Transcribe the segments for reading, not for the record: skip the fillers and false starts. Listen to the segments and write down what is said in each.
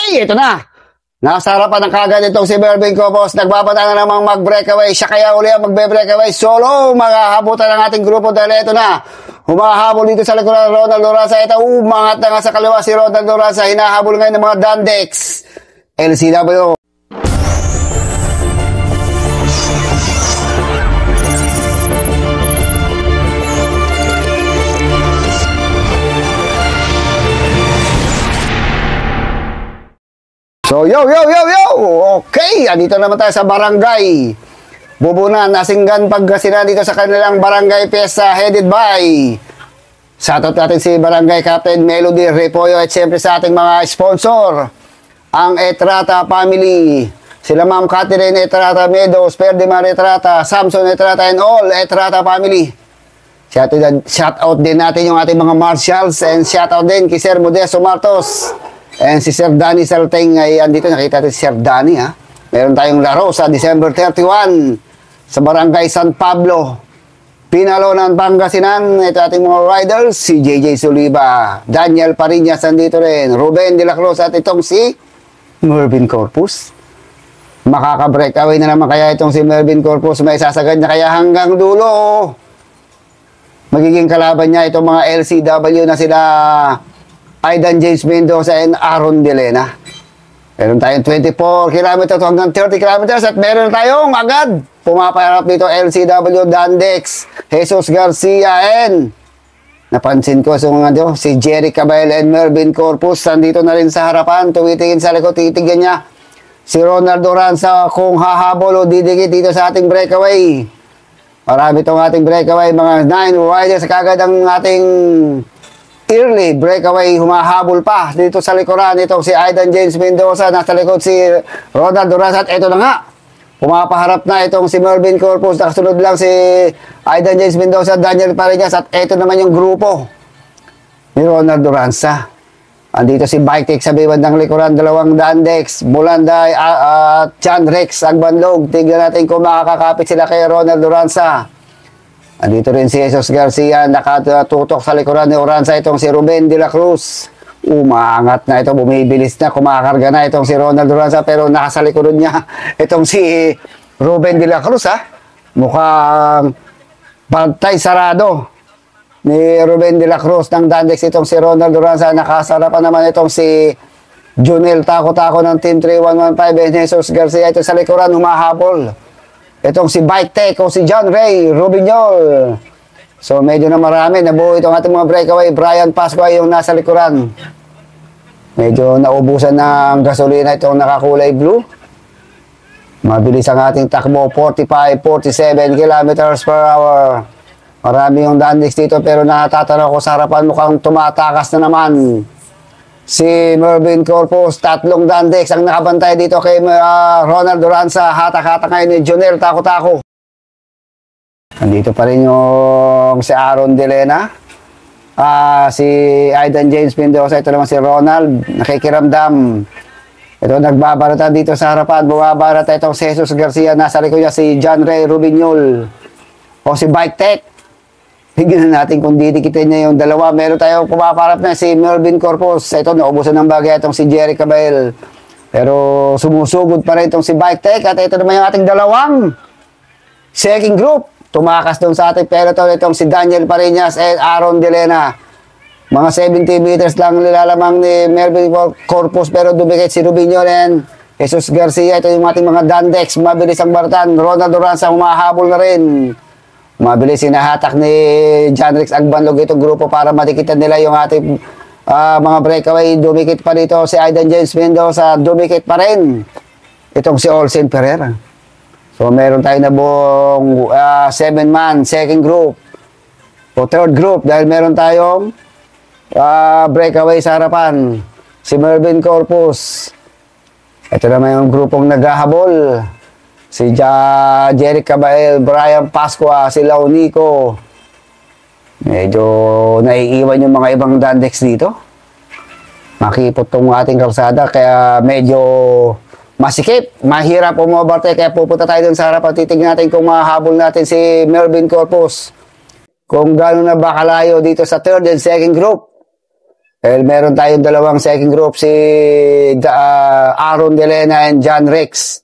Okay, ito na. Nasa harapan ng kagad itong si Mervin Corpus. Nagbabata na namang mag-breakaway. Siya kaya uli ang magbe-breakaway. Solo, maghahabutan ng ating grupo dahil ito na. Humahabol dito sa likuran Ronald Duranza. Ito, umangat na nga sa kaliwa si Ronald Duranza. Hinahabol ngayon ng mga Dandex. LCW. So, yo! Okay, andito naman tayo sa barangay Bubunan, Asinggan, Pangasinan, dito sa kanilang barangay fiesta headed by shoutout natin si Barangay Captain Melody Repollo at siyempre sa ating mga sponsor, ang Etrata Family, sila Ma'am Catherine Etrata Meadows, Ferdinand Etrata, Samson Etrata, and all Etrata Family. Shoutout din natin yung ating mga marshals, and shoutout din kay Sir Modesto Martos. And si Sir Danny Salteng ay andito. Nakita natin si Sir Danny, ha. Meron tayong laro sa December 31 sa Barangay San Pablo, Pinalonan, Pangasinan. Ito ating mga riders, si JJ Soliva, Daniel Pariñas andito rin, Ruben de la Cruz, at itong si Mervin Corpus. Makaka-breakaway na naman kaya itong si Mervin Corpus. May sasagad niya kaya hanggang dulo. Magiging kalaban niya itong mga LCW na sila Aidan James Mendoza and Aaron Delena. Meron tayong 24 km hanggang 30 km at meron tayong agad pumapaharap dito LCW Dandex, Jesus Garcia, and napansin ko si Jerry Cabal and Mervin Corpus nandito na rin sa harapan, tumitingin sa likod, titigyan niya si Ronald Duranza kung hahabol o didikit dito sa ating breakaway. Marami itong ating breakaway, mga 9 riders kagad ang ating early breakaway. Humahabol pa dito sa likuran itong si Aidan James Mendoza, nasa likod si Ronald Duranza, at ito na nga, pumapaharap na itong si Mervin Corpus, nakasunod lang si Aidan James Mendoza, Daniel Pariñas, at ito naman yung grupo ni Ronald Duranza. Andito si Bike Tech sa bandang likuran, dalawang Dandex, Bulanday at John Rex Agbanlog. Tignan natin kung makakakapit sila kay Ronald Duranza. Andito rin si Jesus Garcia, nakatutok sa likuran ni Oranza itong si Ruben de la Cruz. Umaangat na ito, bumibilis na, kumakarga na itong si Ronald Duranza, pero nasa likuran niya itong si Ruben de la Cruz, ha. Mukhang pantay sarado ni Ruben de la Cruz ng Dandex itong si Ronald Duranza. Nakasarapan naman itong si Junel Tako ng Team 3115 and Jesus Garcia. Ito sa likuran, humahabol itong si Bike Tech o si John Ray Rubiñol. So medyo na marami, nabuo itong ating mga breakaway. Brian Pascua yung nasa likuran. Medyo naubusan ng gasolina itong nakakulay blue. Mabilis ang ating takbo, 45-47 kilometers per hour. Marami yung Dandex dito, pero natatanaw ko sa harapan, mukhang tumatakas na naman si Mervin Corpus. Tatlong Dandex ang nakabantay dito kay Ronald Duranza. Hatak-hatak ngayon ni Junel Tako. Nandito pa rin yung si Aaron Delena, si Aidan James Mendoza. Ito naman si Ronald, nakikiramdam. Ito, nagbabarata dito sa harapan. Bumabarata itong si Jesus Garcia. Nasa likod niya si John Ray Rubiñol o si Bike Tech. Tignan natin kung didikitin niya yung dalawa. Meron tayong pumaparap na si Mervin Corpus. Ito, naubusan ng bagay itong si Jerry Cabal. Pero sumusugod pa rin itong si Bike Tech. At ito naman yung ating dalawang second group. Tumakas doon sa ating peloton itong si Daniel Pariñas and Aaron Delena. Mga 70 meters lang nilalamang ni Mervin Corpus, pero dumikit si Rubiñol and Jesus Garcia. Ito yung ating mga Dandex. Mabilis ang baratan. Ronald Duranza humahabol na rin. Mabilis sinahatak ni John Rex Agbanlog itong grupo para matikitan nila yung ating mga breakaway. Dumikit pa dito si Aidan James Mendoza. Dumikit pa rin itong si Olsen Pereira. So meron tayo na buong 7-man second group o third group, dahil meron tayong breakaway sa harapan, si Mervin Corpus. Ito naman yung grupong naghahabol, si Jerry Cabal, Brian Pascua, si Launico. Medyo naiiwan yung mga ibang Dandex dito. Makipot tong ating kalsada, kaya medyo masikip, mahirap umoberte. Kaya pupunta tayo dun sa harapan. Titignan natin kung mahabol natin si Mervin Corpus, kung gano'n na ba kalayo dito sa third and second group. Meron tayong dalawang second group, si Aaron Delena and John Rex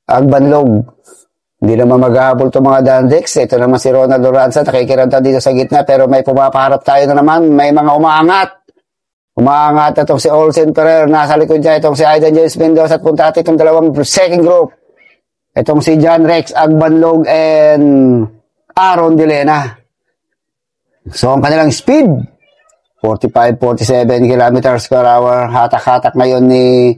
Agbanlog. Hindi naman maghahabol itong mga Dan Rex. Ito naman si Ronald Oranza, nakikiranta dito sa gitna, pero may pumapaharap tayo na naman. May mga umaangat. Umaangat na itong si Olsen Ferrer. Nasa likod niya itong si Aidan James Mendoza at punta natin itong dalawang second group. Itong si John Rex Agbanlog and Aaron Delena. So, ang kanilang speed, 45-47 kilometers per hour. Hatak-hatak ngayon ni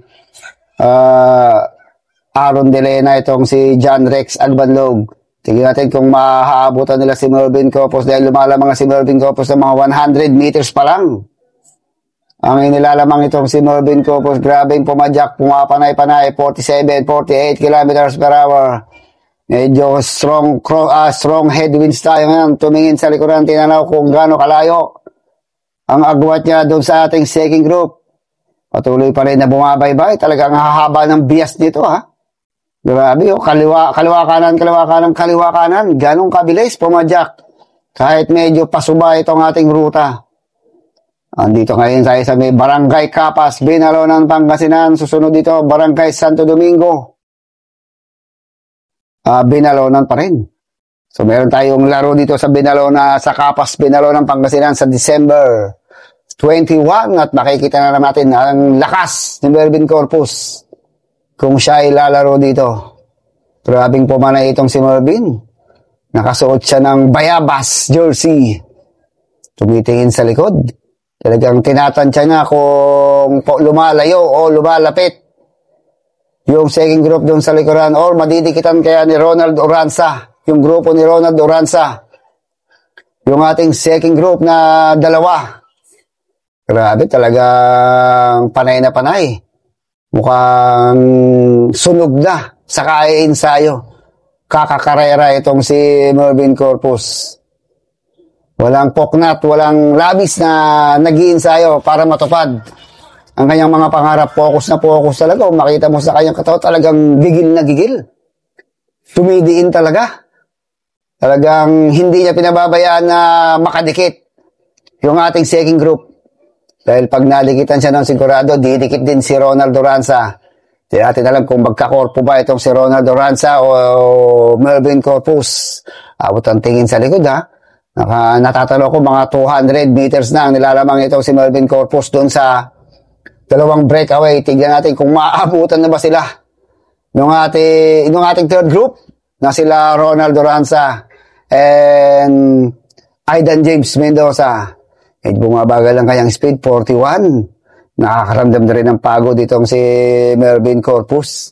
Aaron Delena, itong si John Rex Agbanlog. Tingnan natin kung mahaabutan nila si Melvin Copos dahil lumalamang si Melvin Copos ng mga 100 meters pa lang. Ang inilalamang itong si Melvin Copos, grabing pumadyak, pumapanay-panay, 47-48 kilometers per hour. Medyo strong headwinds tayo ngayon. Tumingin sa likuran, tinanaw kung gaano kalayo ang agwat niya doon sa ating second group. Patuloy pa rin na bumabaybay. Talagang hahaba ng bias nito, ha? Grabe, oh. Kaliwa kanan. Ganong kabilis pumadyak. Kahit medyo pasuba itong ating ruta. Andito ngayon tayo sa may Barangay Capas, Binalonan, Pangasinan. Susunod dito, Barangay Santo Domingo. Binalonan pa rin. So, meron tayong laro dito sa Binalona, sa Capas, Binalonan, Pangasinan sa December 21 at makikita na natin ang lakas ni Melvin Corpus kung siya ay lalaro dito. Grabing pumanay itong si Melvin. Nakasuot siya ng bayabas jersey. Tumitingin sa likod. Talagang tinatansya niya kung lumalayo o lumalapit yung second group doon sa likuran or madidikitan kaya ni Ronald Oranza, yung grupo ni Ronald Oranza, yung ating second group na dalawa. Grabe, talagang panay na panay. Mukhang sunog na sa kaya-ensayo. Kakakarera itong si Melvin Corpus. Walang poknat, walang labis na nag-iensayo para matupad ang kanyang mga pangarap. Focus na focus talaga. Kung makita mo sa kanyang katawan, talagang gigil na gigil. Tumidiin talaga. Talagang hindi niya pinababayaan na makadikit yung ating second group. Dahil pag nadikitan siya ng sigurado, didikit din si Ronald Oranza. Hindi natin alam kung magkakorpo ba itong si Ronald Oranza o Melvin Corpus. Abot ang tingin sa likod, ha. Natatalo ko mga 200 meters na ang nilalamang itong si Melvin Corpus doon sa dalawang breakaway. Tignan natin kung maaabutan na ba sila nung ating third group na sila Ronald Oranza and Aidan James Mendoza. Bumabagal lang kayang speed, 41. Nakakaramdam na rin ng pagod itong si Melvin Corpus.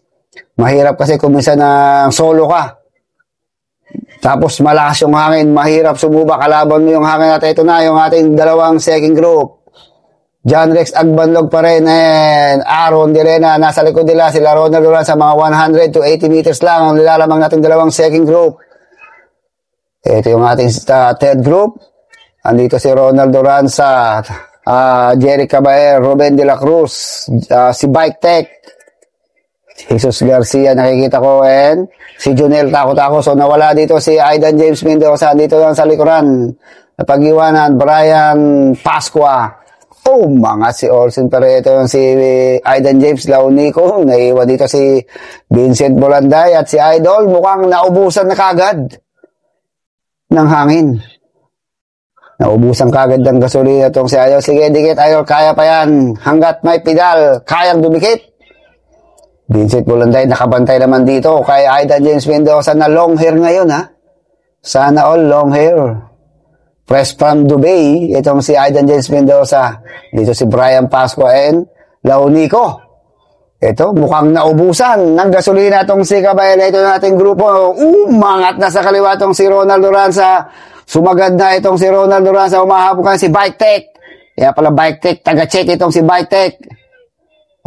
Mahirap kasi kung minsan na solo ka. Tapos malakas yung hangin, mahirap sumubak, kalaban mo yung hangin natin. Ito na yung ating dalawang second group. John Rex Agbanlog pa rin and Aaron Delena. Nasa likod nila sila Ronald Oranza sa mga 100 to 80 meters lang ang nilalamang natin dalawang second group. Ito yung ating third group. Andito si Ronald Oranza, Jerry Cabaer, Ruben de la Cruz, si Bike Tech, Jesus Garcia nakikita ko, and si Junel Tako-Tako. So nawala dito si Aidan James Mendoza, dito lang sa likuran. Napag-iwanan, Brian Pascua. Oh, mga si Olsen Ferrer. Ito yung si Aidan James Launico. Naiwan dito si Vincent Bolanday at si Idol. Mukhang naubusan na kagad ng hangin. Naubusan kagad ng gasolina itong si Idol. Sige, dikit Idol, kaya pa yan. Hanggat may pedal, kayang dumikit. Vincent Bolanday, nakabantay naman dito kay Aidan James Mendoza na long hair ngayon, ha? Sana all long hair. Fresh from Dubai, itong si Aidan James Mendoza. Dito si Brian Pascua and Launico. Ito, mukhang naubusan ng gasolina itong si Cabaela. Ito na ating grupo. Umangat na sa kaliwa itong si Ronald Oranza. Sumagad na itong si Ronald Oranza. Umahapon ka si Bike Tech. Kaya pala Bike Tech, taga-check itong si Bike Tech.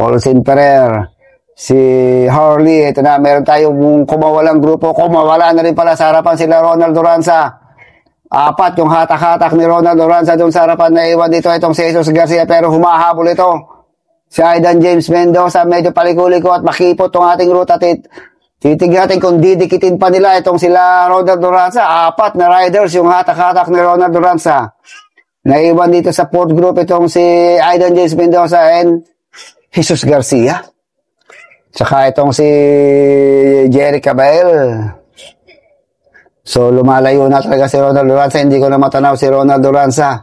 Olsen Ferrer. Si Harley, ito na, meron tayong kumawalang grupo. Kumawala na rin pala sa harapan sila Ronald Oranza. 4 yung hatak-hatak ni Ronald Oranza doon sa harapan na iwan dito itong si Jesus Garcia, pero humahabol ito. Si Aidan James Mendoza, medyo paliko-liko at makipot itong ating ruta. Titignan natin kung didikitin pa nila itong sila Ronald Oranza. 4 na riders yung hatak-hatak ni Ronald Oranza. Naiwan dito sa fourth group itong si Aidan James Mendoza and Jesus Garcia. Tsaka itong si Jerry Cabell. So, lumalayo na talaga si Ronald Duranza. Hindi ko na matanaw si Ronald Duranza.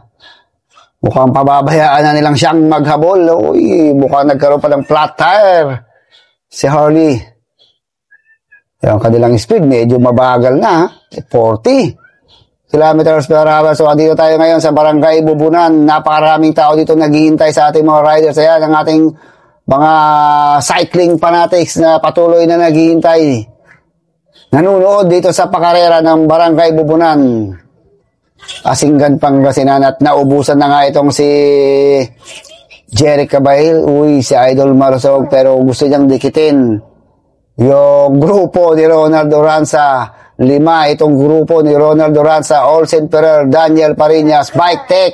Mukhang pababayaan na nilang siyang maghabol. Uy, mukhang nagkaroon pa ng flat tire. Si Harley. Yung kanilang speed, medyo mabagal na. 40 kilometers per hour. So, dito tayo ngayon sa Barangay Bubunan. Napakaraming tao dito naghihintay sa ating mga riders. Ayan, ang ating mga cycling fanatics na patuloy na naghihintay. Nanunood dito sa pakarera ng Barangay Bubunan. Asinggan, Pangasinan, at naubusan na nga itong si Jerry Cabell. Uy, si Idol Marusog, pero gusto niyang dikitin yung grupo ni Ronald Duranza. 5 itong grupo ni Ronald Duranza, Olsen Ferrer, Daniel Parinas, Bike Tech,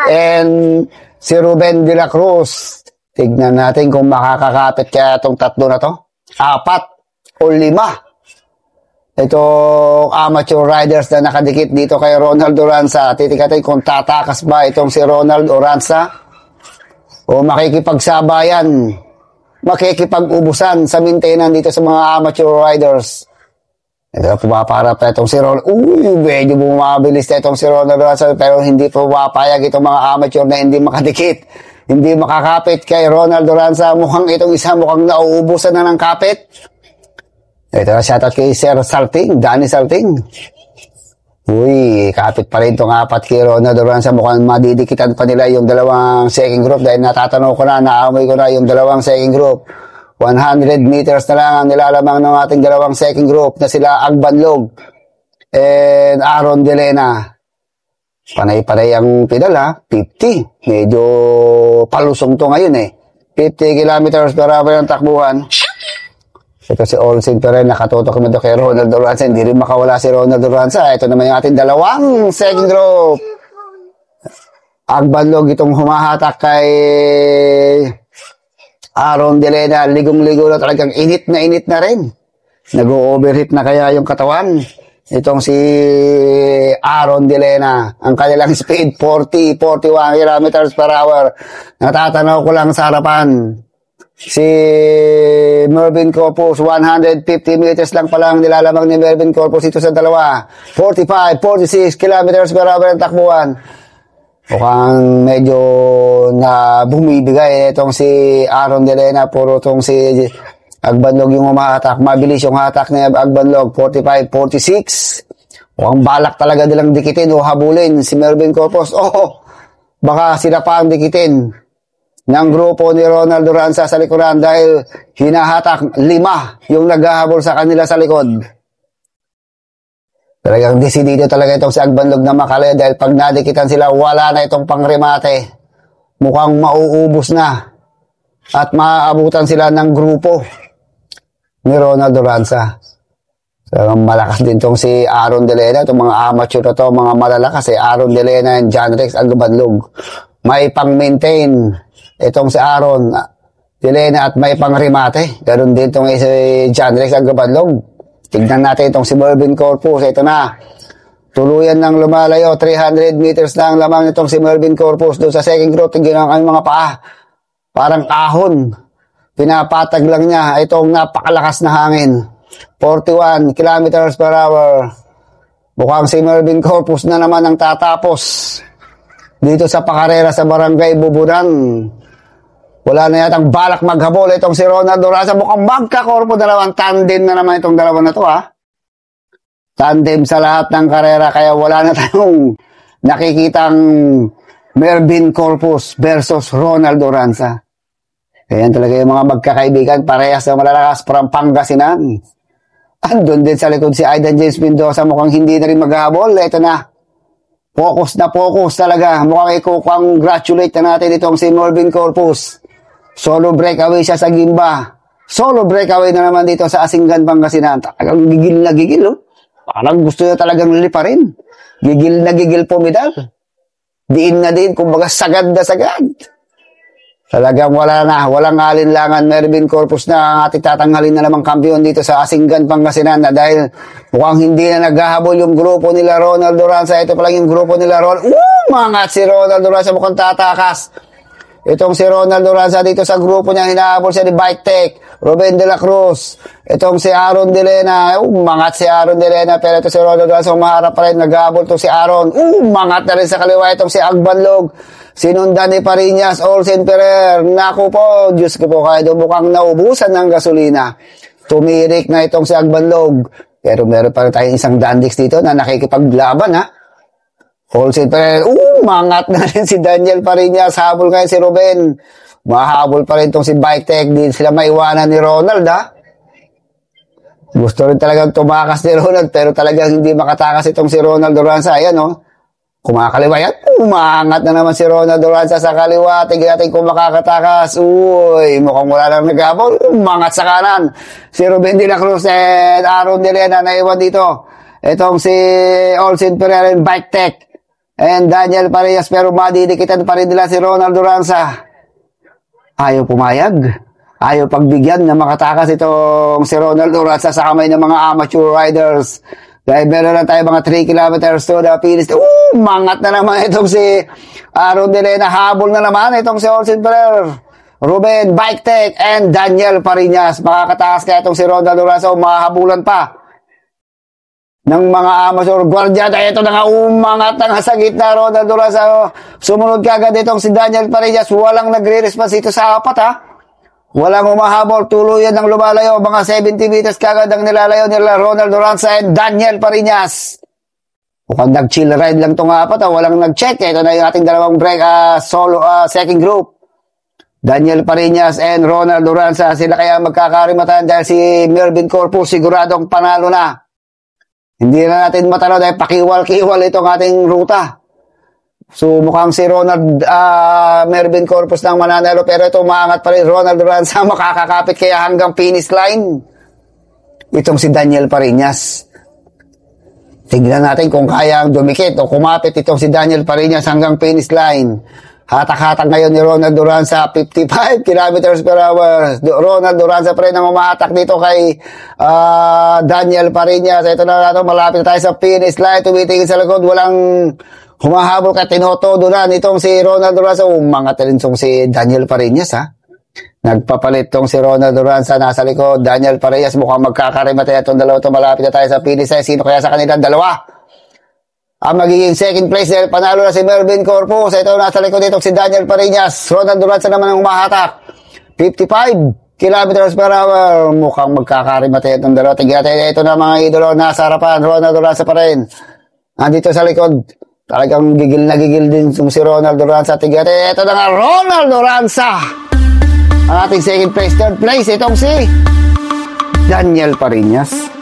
and si Ruben de la Cruz. Tignan natin kung makakakapit kaya itong tatlo na to. 4 o 5 itong amateur riders na nakadikit dito kay Ronald Duranza. Titikatin kung tatakas ba itong si Ronald Duranza o makikipagsabayan, makikipag-ubusan sa maintenance dito sa mga amateur riders. Ito, pumaparap na itong si Ronald. Uy, medyo bumabilis na itong si Ronald Duranza, pero hindi pumapayag itong mga amateur na hindi makadikit, hindi makakapit kay Ronald Duranza. Mukhang itong isa mukhang nauubusan na ng kapit. Ito, shoutout kay Sir Salting, Danny Salting. Uy, kapit pa rin itong 4 kay Ronald Duranza. Mukhang madidikitan pa nila yung dalawang second group dahil natatanaw ko na, naamoy ko na yung dalawang second group. 100 meters na lang ang nilalamang ng ating dalawang second group na sila Agbanlog and Aaron Delena. Panay-panay ang pedal ha, 50. Medyo palusong to ngayon eh. 50 kilometers per hour ang takbuhan. Ito si Olsen Ferrer, nakatutok naman ito kay Ronald Duranza. Hindi rin makawala si Ronald Duranza. Ito naman yung ating dalawang second group. Agbanlog itong humahatak kay Aaron Delena. Ligong-ligo na talagang init na rin. Nag-overheat na kaya yung katawan. Itong si Aaron Delena. Ang kanilang speed, 40-41 kilometers per hour. Natatanaw ko lang sa harapan. Si Mervin Corpus, 150 meters lang pala ang nilalamang ni Mervin Corpus ito sa dalawa. 45-46 kilometers per hour ang takbuhan. Mukhang medyo na bumibigay itong si Aaron Delena. Puro itong si Agbanlog yung umahatak. Mabilis yung hatak ni Agbanlog. 45-46. Mukhang balak talaga nilang dikitin o habulin si Mervin Corpus. Baka sila pa ang dikitin ng grupo ni Ronald Duranza sa likuran dahil hinahatak 5 yung naghahabol sa kanila sa likod. Talagang desidido talaga itong si Agbanlog na makali dahil pag nadikitan sila, wala na itong pangremate. Mukhang mauubos na at maaabutan sila ng grupo ni Ronald Duranza. So, malakas din itong si Aaron Delena. Itong mga amateur na ito, mga malalakas Aaron Delena and John Rex Agbanlog. May pang-maintain itong si Aaron Delena at may pang-remate. Ganon din itong si John Rex Agbanlog. Tignan natin itong si Mervin Corpus. Ito na. Tuluyan ng lumalayo. 300 meters na ang lamang itong si Mervin Corpus. Doon sa second group, tignan ang mga paa. Parang ahon. Pinapatag lang niya itong napakalakas na hangin. 41 kilometers per hour. Mukhang si Mervin Corpus na naman ang tatapos dito sa pakarera sa Barangay Bubunan. Wala na yatang balak maghabol itong si Ronald Duranza. Mukhang magkakorpo dalawang tandem na naman itong dalawa na to ha. Tandem sa lahat ng karera kaya wala na tayong nakikitang Mervin Corpus versus Ronald Duranza. Ayan talaga yung mga magkakaibigan, parehas na malalakas from Pangasinan. Andun din sa likod si Aidan James Mendoza, mukhang hindi na rin maghahabol. Ito na. Focus na focus talaga. Mukhang i-congratulate na natin itong si Mervin Corpus. Solo breakaway siya sa Gimba. Solo breakaway na naman dito sa Asinggan, Pangasinan. Talagang gigil na gigil. Oh. Parang gusto niya talagang liparin. Gigil na gigil pumidal. Diin na din, kumbaga sagad na sagad. Talagang wala na, walang alinlangan. Mervin Corpus na ang ating tatanghalin na namang kampiyon dito sa Asinggan, Pangasinan na dahil mukhang hindi na naghahabol yung grupo nila Ronald Duranza. Ito pa lang yung grupo nila Ronald. Mga si Ronald Duranza mukhang tatakas. Itong si Ronald Duranza dito sa grupo niya, hinahabol siya ni Bike Tech. Ruben de la Cruz. Itong si Aaron De Lena. Umangat si Aaron De Lena. Pero ito si Ronald Duranza, umaharap pa rin. Nag-aabol itong si Aaron. Umangat na rin sa kaliwa. Itong si Agbanlog. Sinundan ni Pariñas. Olsen Ferrer. Naku po, Diyos ko po, kaya mukhang naubusan ng gasolina. Tumirik na itong si Agbanlog. Pero meron pa rin tayong isang Dandix dito na nakikipaglaban, ha? Olsen Ferrer. Umangat na rin si Daniel Pariñas. Habol ngayon si Ruben. Mahabol pa rin itong si Bike Tech. Di sila maiwanan ni Ronald, ha? Gusto rin talagang tumakas ni Ronald, pero talagang hindi makatakas itong si Ronald Duranza. Ayan, oh. Kumakaliwa yan. Umangat na naman si Ronald Duranza sa kaliwa. Tignan natin kung makakatakas. Uy, mukhang wala lang naghabol. Umangat sa kanan. Si Ruben de la Cruz and Aaron De Lena na iwan dito. Itong si Olsen Ferrer and Bike Tech. And Daniel Pariñas, pero madidikitan pa rin nila si Ronald Duranza. Ayaw pumayag. Ayaw pagbigyan na makatakas itong si Ronald Duranza sa kamay ng mga amateur riders. Dahil meron lang tayo mga 3 kilometers to the finish. Mangat na naman itong si Aaron De Lena. Habol na naman itong si Olsen Ferrer. Ruben, Bike Tech, and Daniel Pariñas. Makakatakas kaya itong si Ronald Duranza. Mahabulan pa ng mga amateur guardian. Ito na nga, umangat na nga sa gitna, Ronald Duranza. Sumunod kagad itong si Daniel Pariñas. Walang nagre-response dito sa apat, ha? Walang umahabol. Tuluyan ng lumalayo. Mga 70 meters kagad ang nilalayo nila Ronald Duranza and Daniel Pariñas. Mukhang nag-chill ride lang itong apat, ha? Walang nag-check. Ito na yung ating dalawang break, second group. Daniel Pariñas and Ronald Duranza. Sila kaya magkakarimatan dahil si Mervin Corpus siguradong panalo na. Hindi na natin matalo dahil pakiwal-kiwal itong ating ruta. So mukhang si Mervin Corpus lang mananalo, pero ito umaangat pa rin. Ronald Duranza makakakapit kaya hanggang finish line. Itong si Daniel Pariñas. Tignan natin kung kayang dumikit o kumapit itong si Daniel Pariñas hanggang finish line. Hatak-hatak ngayon ni Ronald Duranza, 55 kilometers per hour. Ronald Duranza pa rin ang umahatak dito kay Daniel Pariñas. Ito na natin, malapit tayo sa finish line. Tumitingin sa likod, walang humahabol ka, tinotodo na nitong si Ronald Duranza. Umangat rin itong si Daniel Pariñas, ha? Nagpapalit tong si Ronald Duranza, nasa likod. Daniel Pariñas, mukhang magkakarimatay itong dalawa ito. Malapit na tayo sa finish line. Sino kaya sa kanilang dalawa ang magiging second place dahil panalo na si Mervin Corpus? Ito nasa likod dito si Daniel Pariñas. Ronald Duranza naman ang umahatak, 55 kilometers per hour. Mukhang magkakarimatay itong dalawa. Tignan ito na mga idolo, nasa harapan. Ronald Duranza pa rin andito sa likod. Talagang gigil na gigil din si Ronald Duranza. Tignan ito na nga, Ronald Duranza ang ating second place. Third place itong si Daniel Pariñas.